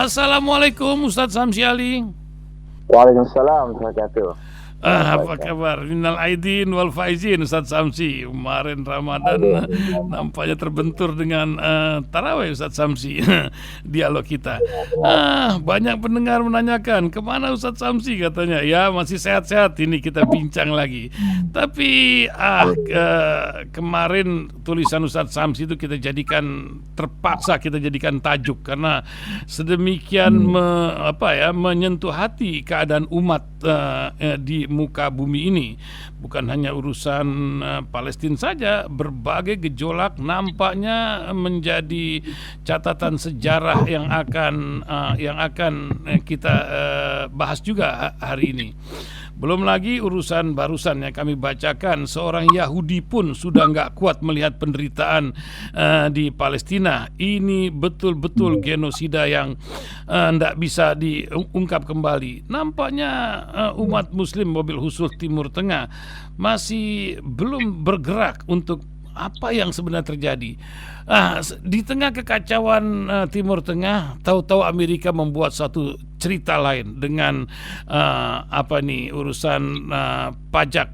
Assalamualaikum Ustadz Samsi Ali. Waalaikumsalam warahmatullahi. Apa kabar? Minal aidin wal faizin Ustadz Samsi. Kemarin Ramadan nampaknya terbentur dengan tarawih Ustadz Samsi. Dialog kita. Banyak pendengar menanyakan kemana Ustadz Samsi, katanya. Ya masih sehat-sehat, ini kita bincang lagi. Tapi kemarin tulisan Ustadz Samsi itu terpaksa kita jadikan tajuk karena sedemikian menyentuh hati keadaan umat di muka bumi ini. Bukan hanya urusan Palestina saja, berbagai gejolak nampaknya menjadi catatan sejarah yang akan kita bahas juga hari ini. Belum lagi urusan barusan yang kami bacakan, seorang Yahudi pun sudah nggak kuat melihat penderitaan di Palestina. Ini betul-betul genosida yang nggak bisa diungkap kembali. Nampaknya umat Muslim mobil khusus Timur Tengah masih belum bergerak untuk apa yang sebenarnya terjadi. Di tengah kekacauan Timur Tengah, tahu-tahu Amerika membuat satu cerita lain dengan urusan pajak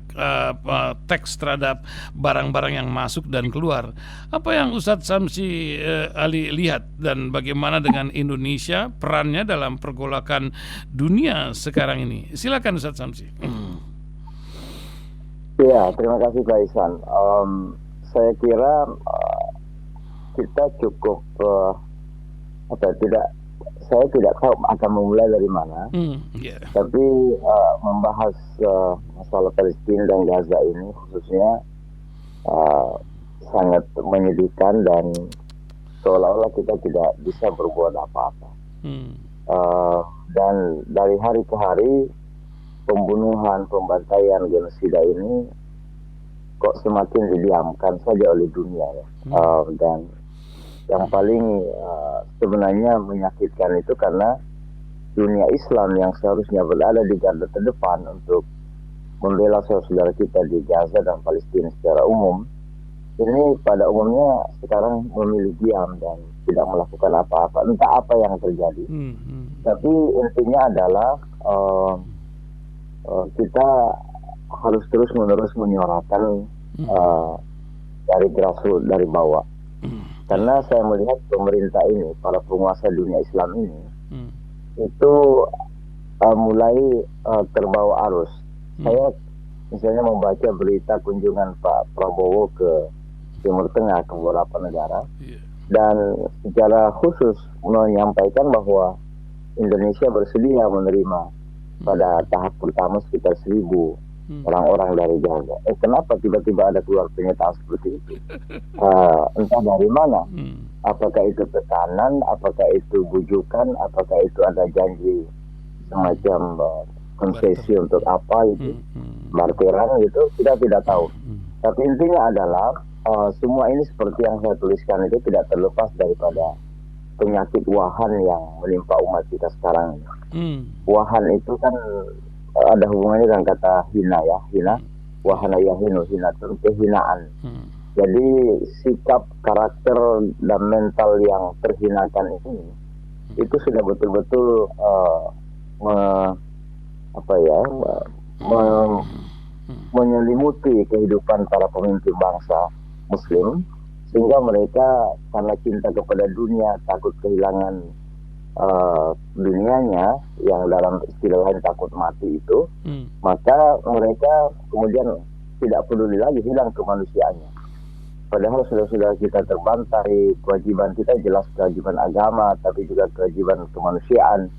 teks terhadap barang-barang yang masuk dan keluar. Apa yang Ustadz Samsi Ali lihat dan bagaimana dengan Indonesia perannya dalam pergolakan dunia sekarang ini? Silakan Ustadz Samsi. Ya, terima kasih Pak Ihsan. Saya kira kita cukup saya tidak tahu akan memulai dari mana. Tapi membahas masalah Palestina dan Gaza ini khususnya sangat menyedihkan dan seolah-olah kita tidak bisa berbuat apa-apa. Dan dari hari ke hari pembunuhan, pembantaian, genosida ini kok semakin didiamkan saja oleh dunia ya. Dan yang paling sebenarnya menyakitkan itu karena dunia Islam yang seharusnya berada di garda terdepan untuk membela saudara kita di Gaza dan Palestina secara umum, ini pada umumnya sekarang memilih diam dan tidak melakukan apa-apa, entah apa yang terjadi. Tapi intinya adalah kita harus terus-menerus menyuarakan dari grassroots, dari bawah. Karena saya melihat pemerintah ini, para penguasa dunia Islam ini, itu mulai terbawa arus. Saya misalnya membaca berita kunjungan Pak Prabowo ke Timur Tengah, ke beberapa negara, dan secara khusus menyampaikan bahwa Indonesia bersedia menerima pada tahap pertama sekitar 1.000 orang-orang dari Gaza. Kenapa tiba-tiba ada keluar pernyataan seperti itu? Entah dari mana. Apakah itu tekanan, apakah itu bujukan, apakah itu ada janji semacam konsesi untuk apa itu, barteran gitu, kita tidak tahu. Tapi intinya adalah semua ini seperti yang saya tuliskan itu tidak terlepas daripada penyakit wahan yang menimpa umat kita sekarang ini. Wahan itu kan ada hubungannya dengan kata hina ya, hina, wahana yahinu, hina itu kehinaan. Jadi sikap, karakter dan mental yang terhinakan ini itu sudah betul-betul menyelimuti kehidupan para pemimpin bangsa Muslim, sehingga mereka karena cinta kepada dunia, takut kehilangan dunianya, yang dalam istilah lain takut mati itu, maka mereka kemudian tidak peduli lagi, hilang kemanusiaannya. Padahal sudah kita terbantai, kewajiban kita jelas kewajiban agama, tapi juga kewajiban kemanusiaan.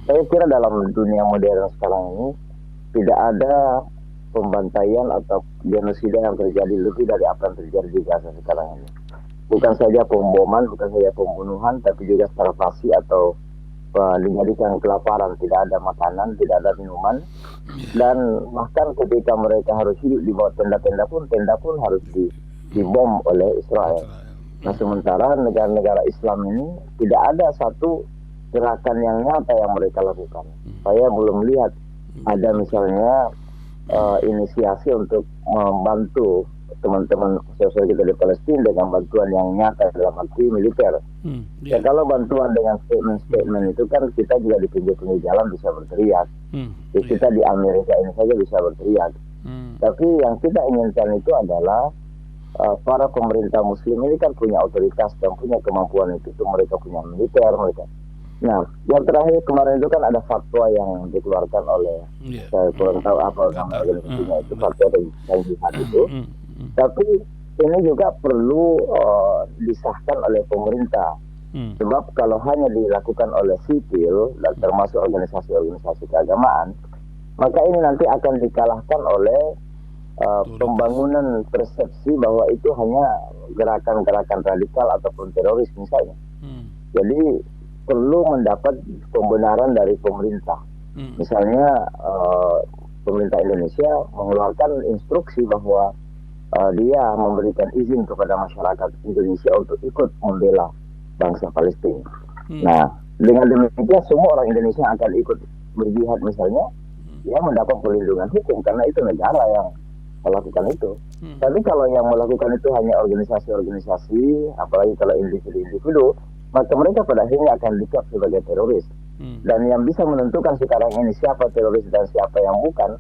Saya kira dalam dunia modern sekarang ini tidak ada pembantaian atau genosida yang terjadi lebih dari apa yang terjadi di Gaza sekarang ini. Bukan saja pemboman, bukan saja pembunuhan, tapi juga starvasi atau dijadikan kelaparan, tidak ada makanan, tidak ada minuman, dan bahkan ketika mereka harus hidup di bawah tenda-tenda pun harus dibom oleh Israel. Nah, sementara negara-negara Islam ini tidak ada satu gerakan yang nyata yang mereka lakukan. Saya belum lihat ada misalnya inisiasi untuk membantu teman-teman saudara kita di Palestina dengan bantuan yang nyata dalam arti militer. Ya kalau bantuan dengan statement-statement itu kan kita juga di pinggir-pinggir jalan bisa berteriak. Kita di Amerika ini saja bisa berteriak. Tapi yang kita inginkan itu adalah para pemerintah muslim ini kan punya otoritas dan punya kemampuan itu. Mereka punya militer, mereka. Nah, yang terakhir kemarin itu kan ada fatwa yang dikeluarkan oleh saya kurang tahu apa nama organisasinya itu, fatwa dan jihad itu. Tapi ini juga perlu disahkan oleh pemerintah. Sebab kalau hanya dilakukan oleh sipil dan termasuk organisasi-organisasi keagamaan, maka ini nanti akan dikalahkan oleh pembangunan persepsi bahwa itu hanya gerakan-gerakan radikal ataupun teroris misalnya. Jadi perlu mendapat pembenaran dari pemerintah. Misalnya pemerintah Indonesia mengeluarkan instruksi bahwa dia memberikan izin kepada masyarakat Indonesia untuk ikut membela bangsa Palestina. Nah, dengan demikian semua orang Indonesia akan ikut berjihad misalnya, dia mendapat perlindungan hukum karena itu negara yang melakukan itu. Tapi kalau yang melakukan itu hanya organisasi-organisasi, apalagi kalau individu-individu, maka mereka pada akhirnya akan dicap sebagai teroris. Dan yang bisa menentukan sekarang ini siapa teroris dan siapa yang bukan,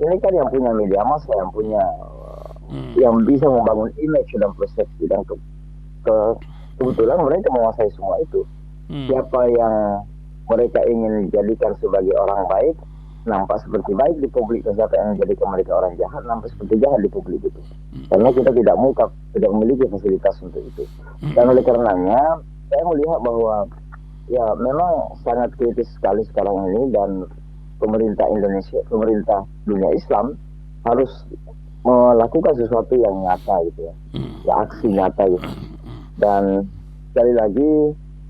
ini kan yang punya media massa, yang punya yang bisa membangun image dan persepsi, dan kebetulan mereka menguasai semua itu. Siapa yang mereka ingin jadikan sebagai orang baik nampak seperti baik di publik, dan siapa yang menjadikan mereka orang jahat nampak seperti jahat di publik itu. Karena kita tidak memiliki fasilitas untuk itu. Dan oleh karenanya saya melihat bahwa ya memang sangat kritis sekali sekarang ini, dan pemerintah Indonesia, pemerintah dunia Islam harus melakukan sesuatu yang nyata gitu ya, aksi nyata gitu. Dan sekali lagi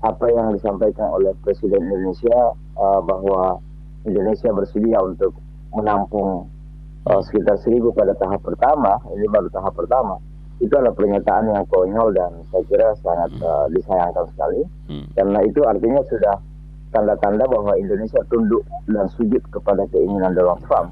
apa yang disampaikan oleh Presiden Indonesia bahwa Indonesia bersedia untuk menampung sekitar 1.000 pada tahap pertama, ini baru tahap pertama. Itu adalah pernyataan yang konyol dan saya kira sangat disayangkan sekali. Karena itu artinya sudah tanda-tanda bahwa Indonesia tunduk dan sujud kepada keinginan Donald Trump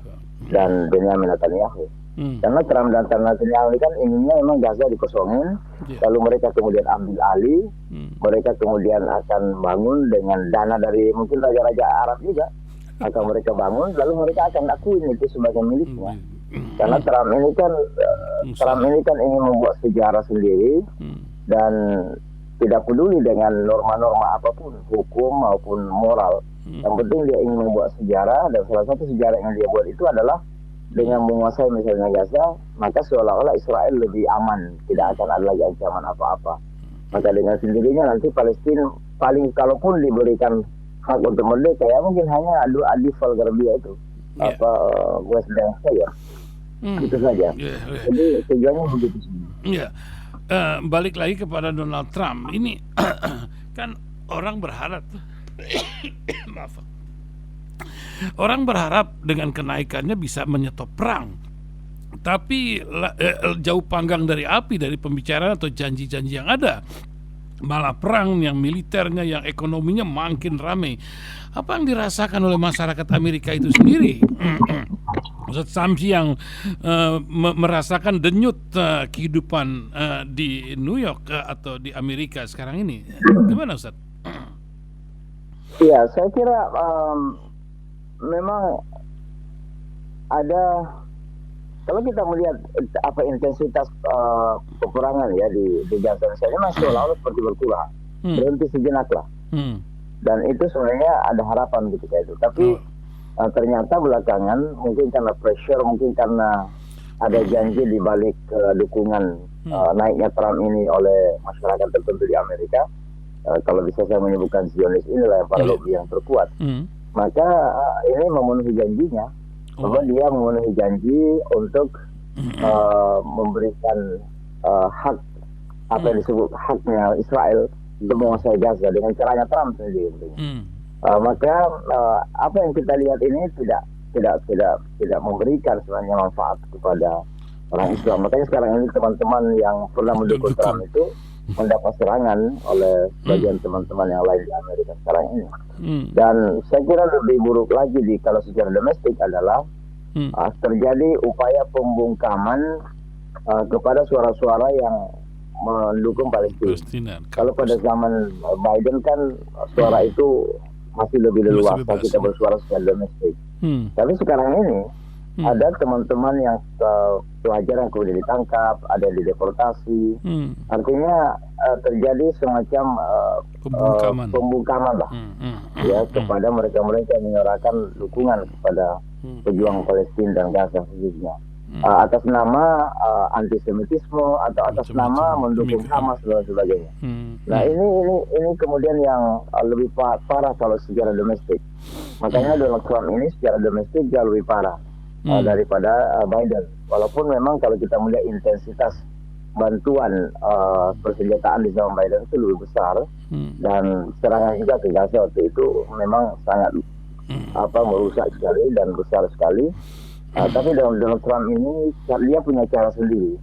dan Benjamin Netanyahu. Karena Trump dan Netanyahu ini kan inginnya memang Gaza dikosongin, lalu mereka kemudian ambil alih, mereka kemudian akan bangun dengan dana dari mungkin raja-raja Arab juga, akan mereka bangun, lalu mereka akan akuin itu sebagai miliknya. Karena Trump ini kan ingin membuat sejarah sendiri dan tidak peduli dengan norma-norma apapun, hukum maupun moral. Yang penting dia ingin membuat sejarah, dan salah satu sejarah yang dia buat itu adalah dengan menguasai misalnya Gaza, maka seolah-olah Israel lebih aman, tidak akan ada lagi ancaman apa-apa. Maka dengan sendirinya nanti Palestina paling kalaupun diberikan hak untuk merdeka ya mungkin hanya Adifal Garbia itu, West Bank saja. Itu saja. Jadi tujuannya begitu. Balik lagi kepada Donald Trump. Ini kan orang berharap maaf. Orang berharap dengan kenaikannya bisa menyetop perang. Tapi jauh panggang dari api dari pembicaraan atau janji-janji yang ada. Malah perang yang militernya, yang ekonominya makin ramai. Apa yang dirasakan oleh masyarakat Amerika itu sendiri? Ustaz Samsi yang merasakan denyut kehidupan di New York atau di Amerika sekarang ini, gimana Ustaz? Ya, saya kira memang ada, kalau kita melihat apa intensitas peperangan ya di Gaza, misalnya memang seolah-olah seperti berkurang, berhenti sejenak lah. Dan itu sebenarnya ada harapan ketika itu. Tapi ternyata belakangan mungkin karena pressure, mungkin karena ada janji di balik dukungan naiknya Trump ini oleh masyarakat tertentu di Amerika. Kalau bisa saya menyebutkan Zionis inilah yang para lobby yang terkuat. Maka ini memenuhi janjinya, bahwa dia memenuhi janji untuk memberikan hak, apa yang disebut haknya Israel untuk menguasai Gaza dengan caranya Trump sendiri. Maka apa yang kita lihat ini tidak memberikan sebenarnya manfaat kepada orang Islam. Makanya sekarang ini teman-teman yang pernah mendukung Trump itu mendapat serangan oleh sebagian teman-teman yang lain di Amerika sekarang ini. Dan saya kira lebih buruk lagi kalau secara domestik adalah terjadi upaya pembungkaman kepada suara-suara yang mendukung Palestina. Palestina. Kalau pada zaman Biden kan suara itu masih lebih leluasa, kita bersuara secara domestik. Tapi sekarang ini ada teman-teman yang pelajar yang kemudian ditangkap, ada yang dideportasi. Artinya terjadi semacam pembungkaman lah, ya, kepada mereka-mereka yang menyuarakan dukungan kepada pejuang Palestina dan Gaza khususnya. Atas nama antisemitisme atau atas nama mendukung Hamas dan sebagainya. Nah ini kemudian yang lebih parah kalau secara domestik. Makanya Donald Trump ini secara domestik jauh lebih parah daripada Biden. Walaupun memang kalau kita melihat intensitas bantuan persenjataan di zaman Biden itu lebih besar, dan serangan juga ke Gaza waktu itu memang sangat merusak sekali dan besar sekali. Tapi Donald Trump ini dia punya cara sendiri,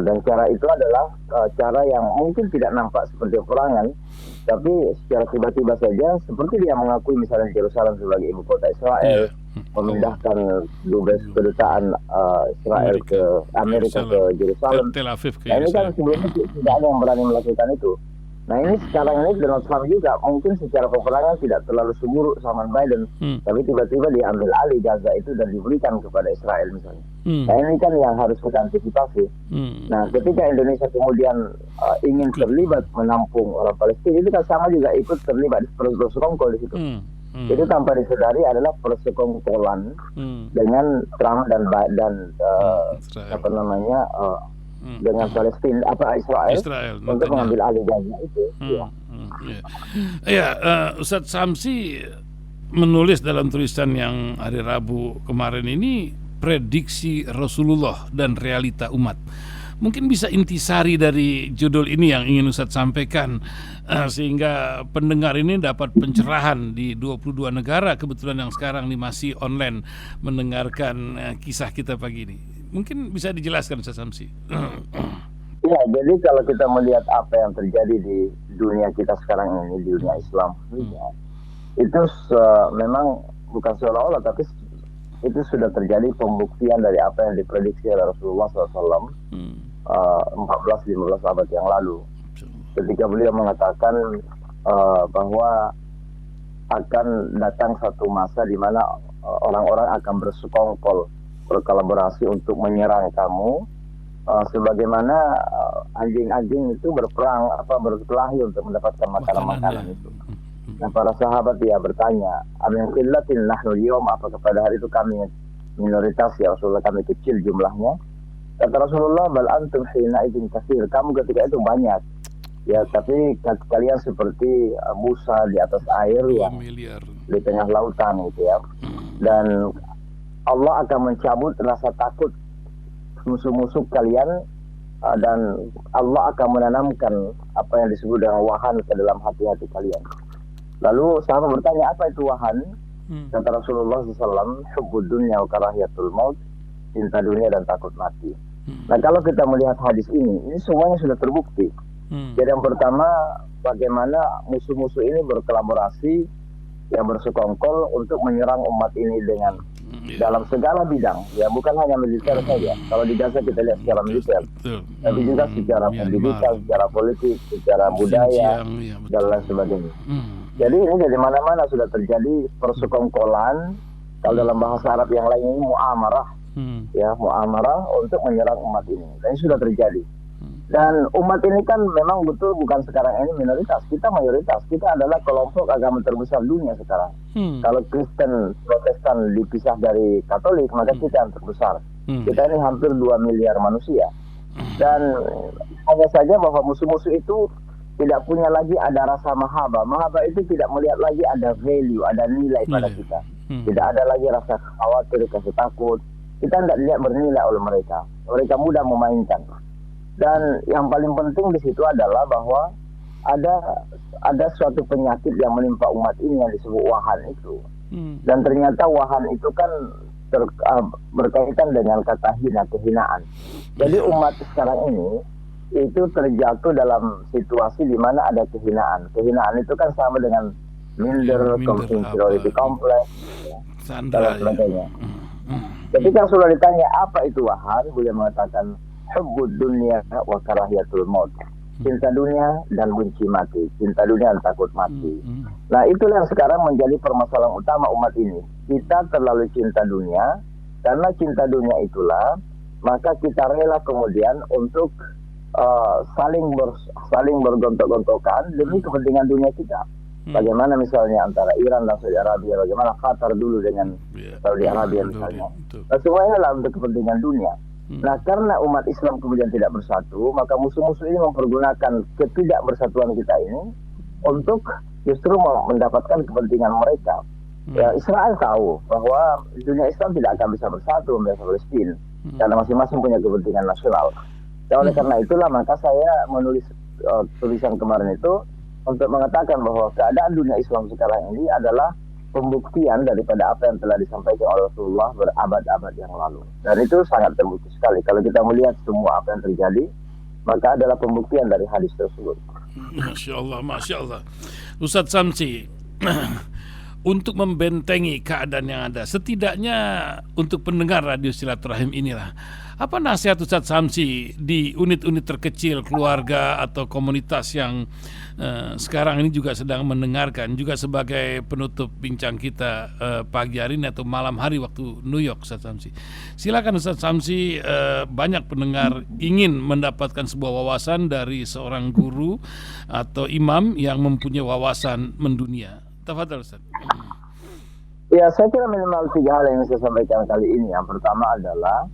dan cara itu adalah cara yang mungkin tidak nampak seperti peperangan, tapi secara tiba-tiba saja seperti dia mengakui misalnya Yerusalem sebagai ibu kota Israel, memindahkan dubes kedutaan Israel ke Amerika ke Yerusalem. Tel Aviv ke Yerusalem. Nah, ini kan sebelumnya tidak ada yang berani melakukan itu. Nah ini sekarang ini Donald Trump juga mungkin secara peperangan tidak terlalu seburuk sama Biden, tapi tiba-tiba diambil alih Gaza itu dan diberikan kepada Israel misalnya. Nah ini kan yang harus kita antisipasi. Nah ketika Indonesia kemudian ingin terlibat menampung orang Palestina, itu kan sama juga ikut terlibat bersekongkol di situ. Itu tanpa disadari adalah persekongkolan dengan Trump dan dengan Palestina Israel untuk mengambil alih Gaza itu. Ustadz Samsi menulis dalam tulisan yang hari Rabu kemarin ini prediksi Rasulullah dan realita umat. Mungkin bisa intisari dari judul ini yang ingin Ustadz sampaikan, sehingga pendengar ini dapat pencerahan di 22 negara kebetulan yang sekarang ini masih online mendengarkan kisah kita pagi ini. Mungkin bisa dijelaskan Ustaz Samsi. Ya, jadi kalau kita melihat apa yang terjadi di dunia kita sekarang ini, di dunia Islam, itu memang bukan seolah-olah, tapi itu sudah terjadi pembuktian dari apa yang diprediksi oleh Rasulullah SAW 14-15 abad yang lalu. Ketika beliau mengatakan bahwa akan datang satu masa di mana orang-orang akan bersekongkol, berkolaborasi untuk menyerang kamu, sebagaimana anjing-anjing itu berkelahi untuk mendapatkan makanan-makanan itu. Nah, para sahabat dia bertanya, amin qillatin nahnu al-yawm, apakah pada hari itu kami minoritas ya Rasulullah, kami kecil jumlahnya? Kata Rasulullah, bal antum hina idzin katsir, kamu ketika itu banyak. Ya, tapi kalian seperti busa di atas air yang di tengah lautan gitu ya. Dan Allah akan mencabut rasa takut musuh-musuh kalian, dan Allah akan menanamkan apa yang disebut dengan wahan ke dalam hati-hati kalian. Lalu sahabat bertanya, apa itu wahan? Kata Rasulullah SAW, hubbud dunya wa karahiyatul maut, cinta dunia dan takut mati. Nah kalau kita melihat hadis ini semuanya sudah terbukti. Jadi yang pertama, bagaimana musuh-musuh ini berkolaborasi, yang bersekongkol untuk menyerang umat ini dengan dalam segala bidang, ya bukan hanya militer saja. Kalau di Gaza kita lihat secara militer, tapi juga secara pendidikan, secara politik, secara budaya, dan lain sebagainya. Jadi ini dari mana-mana sudah terjadi persekongkolan. Kalau dalam bahasa Arab yang lain ini mu'amarah, ya mu'amarah untuk menyerang umat ini. Dan ini sudah terjadi. Dan umat ini kan memang betul bukan sekarang ini minoritas, kita mayoritas. Kita adalah kelompok agama terbesar dunia sekarang. Kalau Kristen, Protestan dipisah dari Katolik, maka kita yang terbesar. Kita ini hampir 2 miliar manusia. Dan hanya saja bahwa musuh-musuh itu tidak punya lagi ada rasa mahaba. Mahaba itu tidak melihat lagi ada value, ada nilai pada kita. Tidak ada lagi rasa khawatir, rasa takut. Kita tidak dilihat bernilai oleh mereka. Mereka mudah memainkan. Dan yang paling penting di situ adalah bahwa ada suatu penyakit yang menimpa umat ini yang disebut wahan itu. Dan ternyata wahan itu kan berkaitan dengan kata hina, kehinaan. Jadi umat sekarang ini itu terjatuh dalam situasi di mana ada kehinaan. Kehinaan itu kan sama dengan minder, inferiority complex, dan sebagainya. Ketika sudah ditanya apa itu wahan, beliau mengatakan hubbud dunya wa karahiyatul maut. Cinta dunia dan benci mati, cinta dunia dan takut mati. Nah, itulah yang sekarang menjadi permasalahan utama umat ini. Kita terlalu cinta dunia, karena cinta dunia itulah maka kita rela kemudian untuk saling bergontok-gontokan demi kepentingan dunia kita. Bagaimana misalnya antara Iran dan Saudi Arabia, bagaimana Qatar dulu dengan Saudi Arabia misalnya. Nah, semuanya adalah untuk kepentingan dunia. Nah, karena umat Islam kemudian tidak bersatu, maka musuh-musuh ini mempergunakan ketidakbersatuan kita ini untuk justru mendapatkan kepentingan mereka. Ya, Israel tahu bahwa dunia Islam tidak akan bisa bersatu membela Palestina karena masing-masing punya kepentingan nasional. Dan oleh karena itulah maka saya menulis tulisan kemarin itu untuk mengatakan bahwa keadaan dunia Islam sekarang ini adalah pembuktian daripada apa yang telah disampaikan oleh Rasulullah berabad-abad yang lalu. Dan itu sangat terbukti sekali. Kalau kita melihat semua apa yang terjadi, maka adalah pembuktian dari hadis tersebut. Masya Allah, Masya Allah. Ustadz Samsi, untuk membentengi keadaan yang ada, setidaknya untuk pendengar radio Silaturahim inilah, apa nasihat Ustadz Samsi di unit-unit terkecil keluarga atau komunitas yang sekarang ini juga sedang mendengarkan, juga sebagai penutup bincang kita pagi hari ini atau malam hari waktu New York, Ustadz Samsi. Silakan Ustadz Samsi, banyak pendengar ingin mendapatkan sebuah wawasan dari seorang guru atau imam yang mempunyai wawasan mendunia. Tafadhal Ustadz. Ya, saya kira minimal 3 hal yang saya sampaikan kali ini. Yang pertama adalah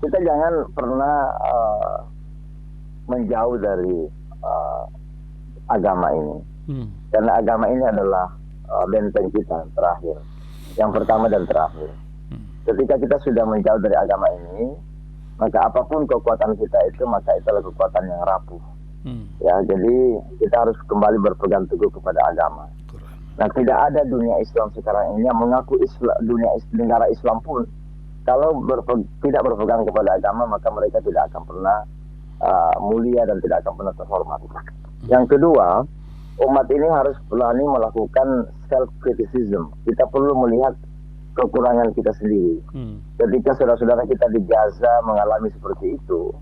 kita jangan pernah menjauh dari agama ini, karena agama ini adalah benteng kita terakhir, yang pertama dan terakhir. Ketika kita sudah menjauh dari agama ini, maka apapun kekuatan kita itu, maka itu adalah kekuatan yang rapuh. Ya, jadi kita harus kembali berpegang teguh kepada agama. Nah, tidak ada dunia Islam sekarang ini yang mengaku negara Islam pun kalau tidak berpegang kepada agama, maka mereka tidak akan pernah mulia dan tidak akan pernah terhormat. Yang kedua, umat ini harus berani melakukan self-criticism. Kita perlu melihat kekurangan kita sendiri. Ketika saudara-saudara kita di Gaza mengalami seperti itu,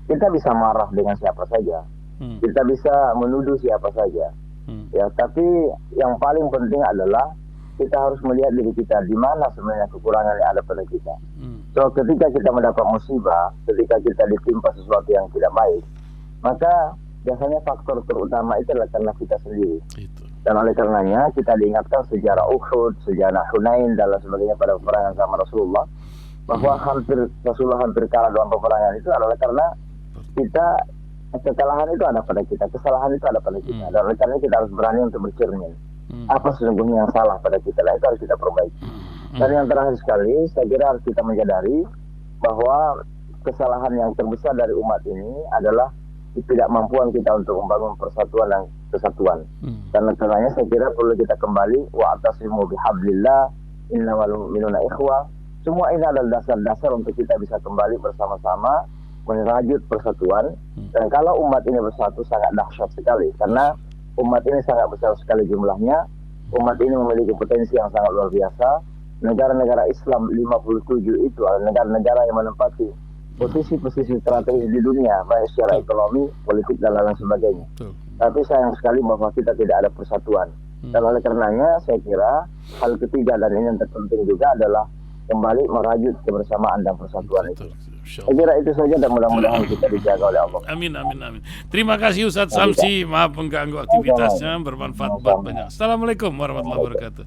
kita bisa marah dengan siapa saja. Kita bisa menuduh siapa saja. Ya, tapi yang paling penting adalah kita harus melihat diri kita di mana sebenarnya kekurangan yang ada pada kita. So, ketika kita mendapat musibah, ketika kita ditimpa sesuatu yang tidak baik, maka biasanya faktor terutama itu adalah karena kita sendiri. Dan oleh karenanya kita diingatkan sejarah Uhud, sejarah Hunain dan lain sebagainya pada peperangan sama Rasulullah, bahwa Rasulullah hampir kalah dalam peperangan itu adalah karena kekalahan itu ada pada kita, kesalahan itu ada pada kita. Dan oleh karena kita harus berani untuk bercermin. Apa sesungguhnya yang salah pada kita, itu harus kita perbaiki. Dan yang terakhir sekali, saya kira harus kita menyadari bahwa kesalahan yang terbesar dari umat ini adalah ketidakmampuan kita untuk membangun persatuan dan kesatuan. Karena karenanya saya kira perlu kita kembali wa'tasimu bihablillah innamal mu'minuna ikhwah. Semua ini adalah dasar-dasar untuk kita bisa kembali bersama-sama merajut persatuan. Dan kalau umat ini bersatu sangat dahsyat sekali, karena umat ini sangat besar sekali jumlahnya. Umat ini memiliki potensi yang sangat luar biasa. Negara-negara Islam 57 itu adalah negara-negara yang menempati posisi-posisi strategis di dunia, baik secara ekonomi, politik, dan lain sebagainya. Tapi sayang sekali bahwa kita tidak ada persatuan. Dan oleh karenanya saya kira hal ketiga dan ini yang terpenting juga adalah kembali merajut kebersamaan dan persatuan itu. Saya kira itu saja dan mudah-mudahan kita dijaga oleh Allah. Amin, amin, amin. Terima kasih Ustadz Samsi, maaf mengganggu aktivitasnya, bermanfaat buat banyak. Assalamualaikum warahmatullahi wabarakatuh.